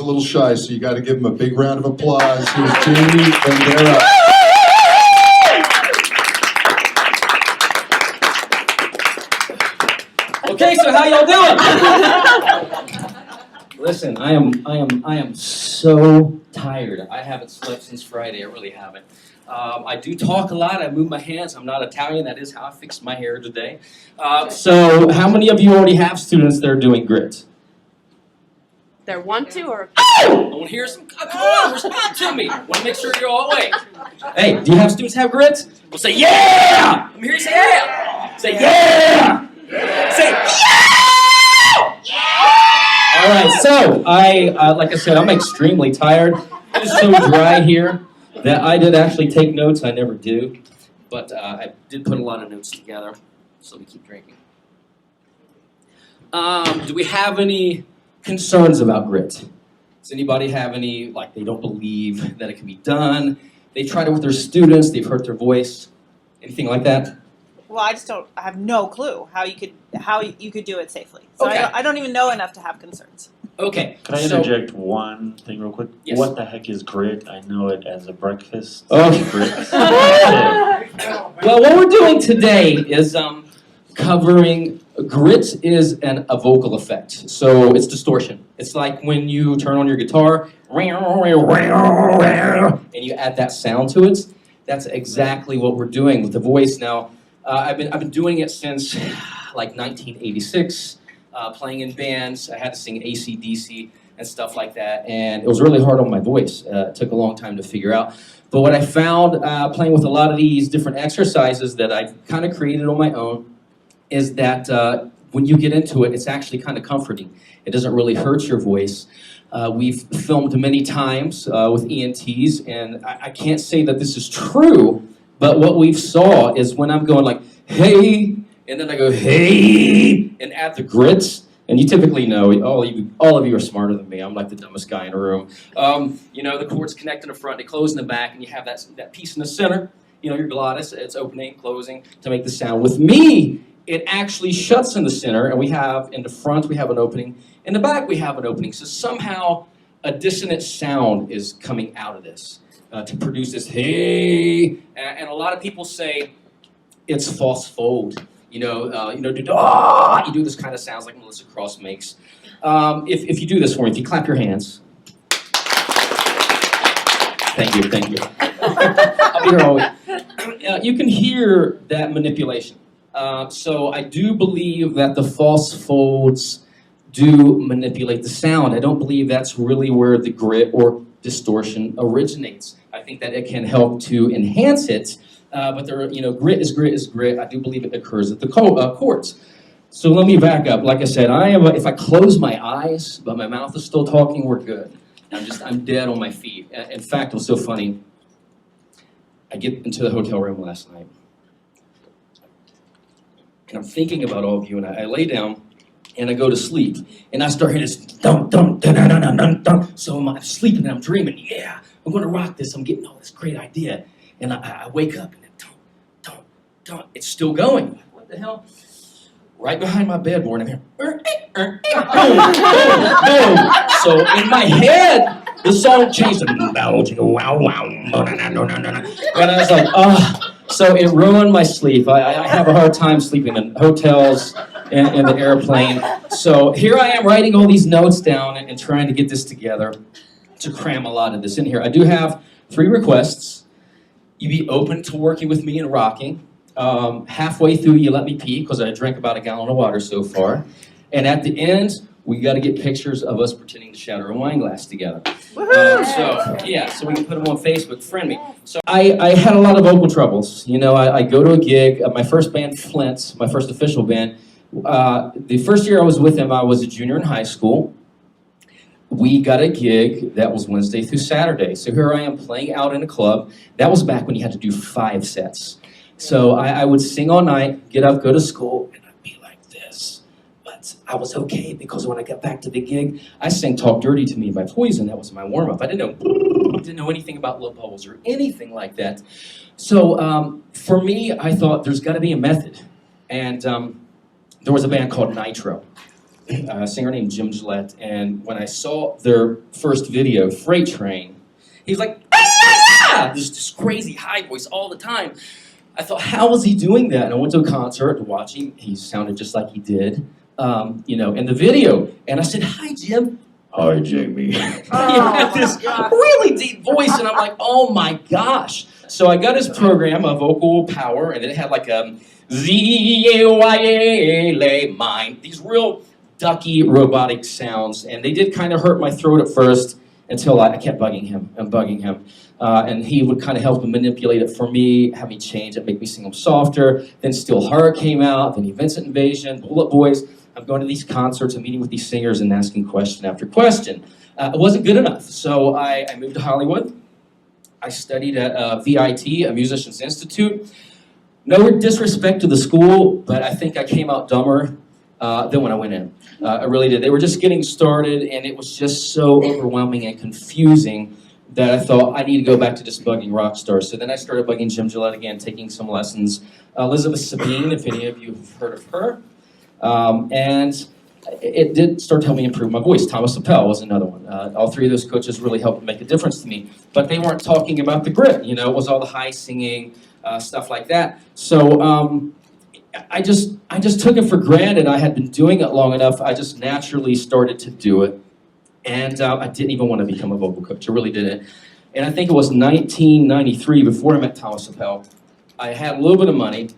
a little shy, so you got to give him a big round of applause. Here's Jamie Bandera. Okay, so how y'all doing? Listen, I am so tired. I haven't slept since Friday. I really haven't. I do talk a lot. I move my hands. I'm not Italian. That is how I fixed my hair today. So how many of you already have students that are doing grit? There want to or? I want to hear some. Come on, respond to me. Want to make sure you're all awake. Hey, do you have students have grit? We'll say yeah. I'm here to say yeah. Say yeah. Say yeah. All right. So like I said, I'm extremely tired. It is so dry here that I did actually take notes. I never do, but I did put a lot of notes together. So we keep drinking. Do we have any concerns about grit? Does anybody have any, like, they don't believe that it can be done? They tried it with their students. They've hurt their voice. Anything like that? Well, I have no clue how you could do it safely. So Okay. I don't even know enough to have concerns. Okay. Can I interject one thing real quick? Yes. What the heck is grit? I know it as a breakfast. Okay. Grits. Well, what we're doing today is covering. Grit is a vocal effect, so it's distortion. It's like when you turn on your guitar and you add that sound to it. That's exactly what we're doing with the voice now. I've been doing it since like 1986, playing in bands. I had to sing AC/DC and stuff like that, and it was really hard on my voice. It took a long time to figure out. But what I found playing with a lot of these different exercises that I kind of created on my own is that when you get into it, it's actually kind of comforting. It doesn't really hurt your voice. We've filmed many times with ENTs, and I can't say that this is true, but what we've saw is when I'm going like, hey, and then I go, hey, and add the grits, and you typically know, all of you are smarter than me. I'm like the dumbest guy in the room. You know, the chords connect in the front, they close in the back, and you have that piece in the center. You know, your glottis, it's opening, closing to make the sound. With me, it actually shuts in the center, and we have in the front we have an opening, in the back we have an opening. So somehow a dissonant sound is coming out of this to produce this hey, and a lot of people say it's false fold. You do this kind of sounds like Melissa Cross makes. If you do this for me, if you clap your hands. Thank you. I'll be here all week. You can hear that manipulation. So I do believe that the false folds do manipulate the sound. I don't believe that's really where the grit or distortion originates. I think that it can help to enhance it, but grit is grit. I do believe it occurs at the chords. So let me back up. Like I said, if I close my eyes, but my mouth is still talking, we're good. I'm dead on my feet. In fact, it was so funny. I get into the hotel room last night, and I'm thinking about all of you, and I lay down, and I go to sleep, and I start hearing this dum dum dun dun dun dun dun. So I'm sleeping, and I'm dreaming. Yeah, I'm going to rock this. I'm getting all this great idea, and I wake up, and dum dum dum. It's still going. What the hell? Right behind my bed, I'm here. Boom, boom, boom. So in my head, the song changed to wow wow, and I was like, oh. So it ruined my sleep. I have a hard time sleeping in hotels and in the airplane. So here I am writing all these notes down and trying to get this together to cram a lot of this in here. I do have 3 requests. You be open to working with me and rocking. Halfway through, you let me pee because I drank about a gallon of water so far. And at the end, we got to get pictures of us pretending to shatter a wine glass together. So we can put them on Facebook, friend me. So I had a lot of vocal troubles. You know, I go to a gig, my first band, Flint, my first official band. The first year I was with them, I was a junior in high school. We got a gig that was Wednesday through Saturday. So here I am playing out in a club. That was back when you had to do 5 sets. So I would sing all night, get up, go to school, and I'd be like this. But I was okay because when I got back to the gig, I sang Talk Dirty to Me by Poison. That was my warm-up. I didn't know anything about low bubbles or anything like that. So for me, I thought there's got to be a method. And there was a band called Nitro. a singer named Jim Gillette, and when I saw their first video, Freight Train, he was like, ah! This crazy high voice all the time. I thought, how was he doing that? And I went to a concert to watch him. He sounded just like he did, in the video. And I said, hi, Jim. Hi, Jamie. He had this really deep voice, and I'm like, oh my gosh. So I got his program, a Vocal Power, and it had like a Z-A-Y-A-L-A mind. These real ducky robotic sounds, and they did kind of hurt my throat at first until I kept bugging him and bugging him. And he would kind of help manipulate it for me, have me change it, make me sing them softer. Then Still Heart came out, then Vincent Invasion, Bullet Boys. I'm going to these concerts and meeting with these singers and asking question after question. It wasn't good enough, so I moved to Hollywood. I studied at VIT, a Musicians Institute. No disrespect to the school, but I think I came out dumber than when I went in. I really did. They were just getting started, and it was just so overwhelming and confusing that I thought I need to go back to just bugging rock stars. So then I started bugging Jim Gillette again, taking some lessons. Elizabeth Sabine, if any of you have heard of her. And it did start to help me improve my voice. Thomas Appel was another one. All three of those coaches really helped make a difference to me. But they weren't talking about the grit, it was all the high singing, stuff like that. So I just took it for granted. I had been doing it long enough. I just naturally started to do it. And I didn't even want to become a vocal coach. I really didn't. And I think it was 1993, before I met Thomas Appel. I had a little bit of money,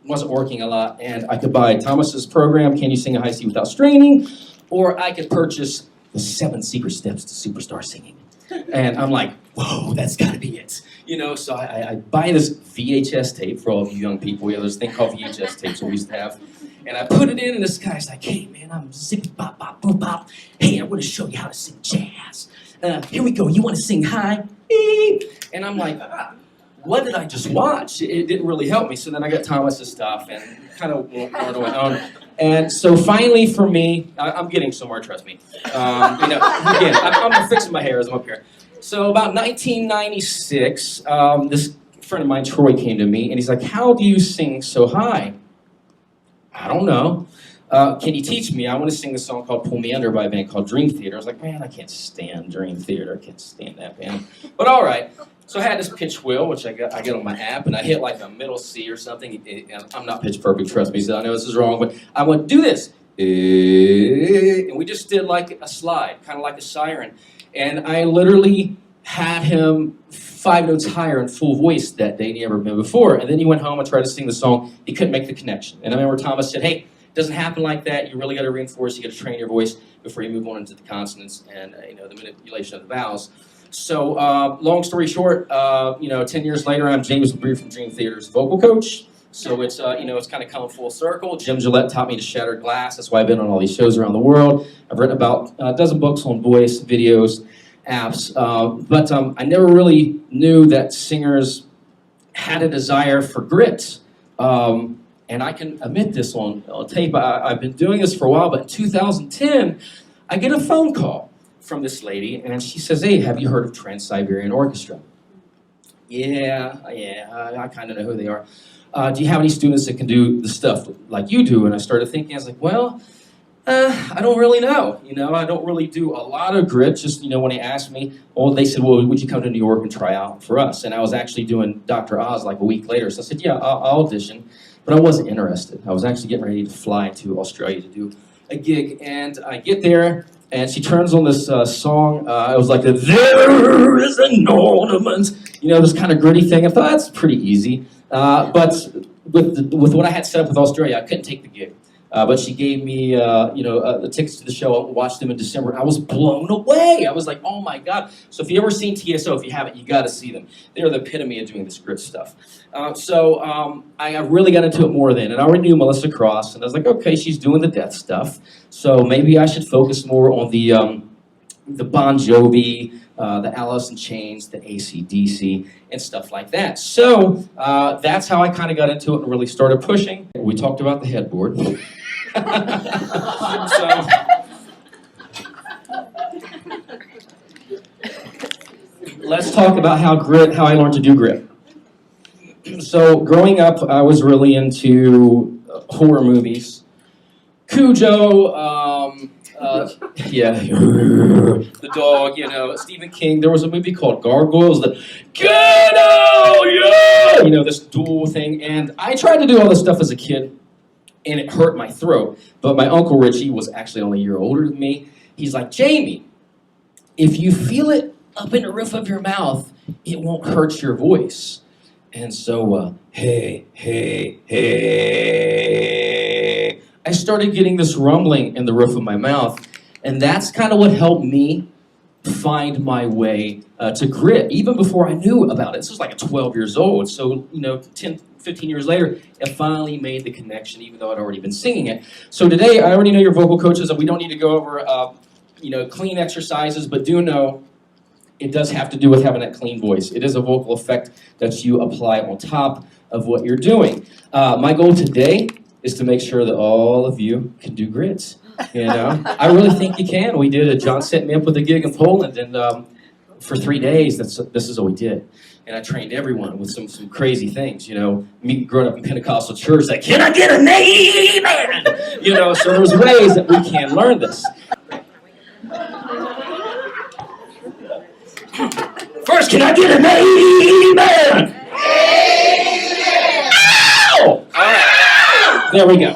wasn't working a lot, and I could buy Thomas's program, Can You Sing a High C Without Straining? Or I could purchase the 7 Secret Steps to Superstar Singing. And I'm like, whoa, that's got to be it. So I buy this VHS tape for all of you young people. There's this thing called VHS tapes we used to have. And I put it in, and this guy's like, hey, man, I'm zippy bop bop boop bop. Hey, I want to show you how to sing jazz. Here we go. You want to sing high? Beep. And I'm like, what did I just watch? It didn't really help me. So then I got Thomas's stuff and kind of went on. And so finally for me, I'm getting somewhere, trust me. Again, I'm fixing my hair as I'm up here. So about 1996, this friend of mine, Troy, came to me and he's like, how do you sing so high? I don't know. Can you teach me? I want to sing a song called Pull Me Under by a band called Dream Theater. I was like, man, I can't stand Dream Theater. I can't stand that band. But all right. So I had this pitch wheel, which I get on my app, and I hit like a middle C or something. I'm not pitch perfect, trust me, so I know this is wrong, but I went, do this. And we just did like a slide, kind of like a siren. And I literally had him 5 notes higher in full voice that day than he ever been before. And then he went home and tried to sing the song. He couldn't make the connection. And I remember Thomas said, hey, it doesn't happen like that. You really got to reinforce, you got to train your voice before you move on into the consonants and the manipulation of the vowels. So long story short, 10 years later, I'm James LeBrie from Dream Theater's vocal coach. So it's it's kind of come full circle. Jim Gillette taught me to shatter glass. That's why I've been on all these shows around the world. I've written about a dozen books on voice, videos, apps. But I never really knew that singers had a desire for grit. And I can admit this on tape. I've been doing this for a while, but in 2010, I get a phone call from this lady, and she says, hey, have you heard of Trans-Siberian Orchestra? Yeah, I kind of know who they are. Do you have any students that can do the stuff like you do? And I started thinking, I was like, well, I don't really know. I don't really do a lot of grit. Just, when they asked me, they said, well, would you come to New York and try out for us? And I was actually doing Dr. Oz like a week later. So I said, yeah, I'll audition. But I wasn't interested. I was actually getting ready to fly to Australia to do a gig. And I get there, and she turns on this song. It was like, there is an ornament. This kind of gritty thing. I thought, that's pretty easy. But with what I had set up with Australia, I couldn't take the gig. But she gave me, the tickets to the show. I watched them in December. I was blown away. I was like, oh my God. So if you've ever seen TSO, if you haven't, you got to see them. They're the epitome of doing this grit stuff. So I really got into it more then. And I already knew Melissa Cross. And I was like, okay, she's doing the death stuff. So maybe I should focus more on the Bon Jovi, the Alice in Chains, the AC/DC, and stuff like that. So that's how I kind of got into it and really started pushing. We talked about the headboard. So, let's talk about how I learned to do grit. So growing up, I was really into horror movies, Cujo, yeah, the dog, you know, Stephen King. There was a movie called Gargoyles, the get out, yeah, you know, this dual thing. And I tried to do all this stuff as a kid, and it hurt my throat. But my Uncle Richie was actually only a year older than me. He's like, Jamie, if you feel it up in the roof of your mouth, it won't hurt your voice. And so, hey, I started getting this rumbling in the roof of my mouth, and that's kind of what helped me find my way to grit, even before I knew about it. This was like at 12 years old, so, you know, 10, 15 years later, I finally made the connection, even though I'd already been singing it. So today, I already know your vocal coaches, and we don't need to go over, you know, clean exercises, but do know it does have to do with having that clean voice. It is a vocal effect that you apply on top of what you're doing. My goal today is to make sure that all of you can do grits. You know, I really think you can. We did it. John set me up with a gig in Poland, and for 3 days, this is what we did. And I trained everyone with some crazy things. You know, me growing up in Pentecostal church, like, can I get an amen? You know, so there's ways that we can learn this. First, can I get an amen? Amen! Ow! All right. There we go.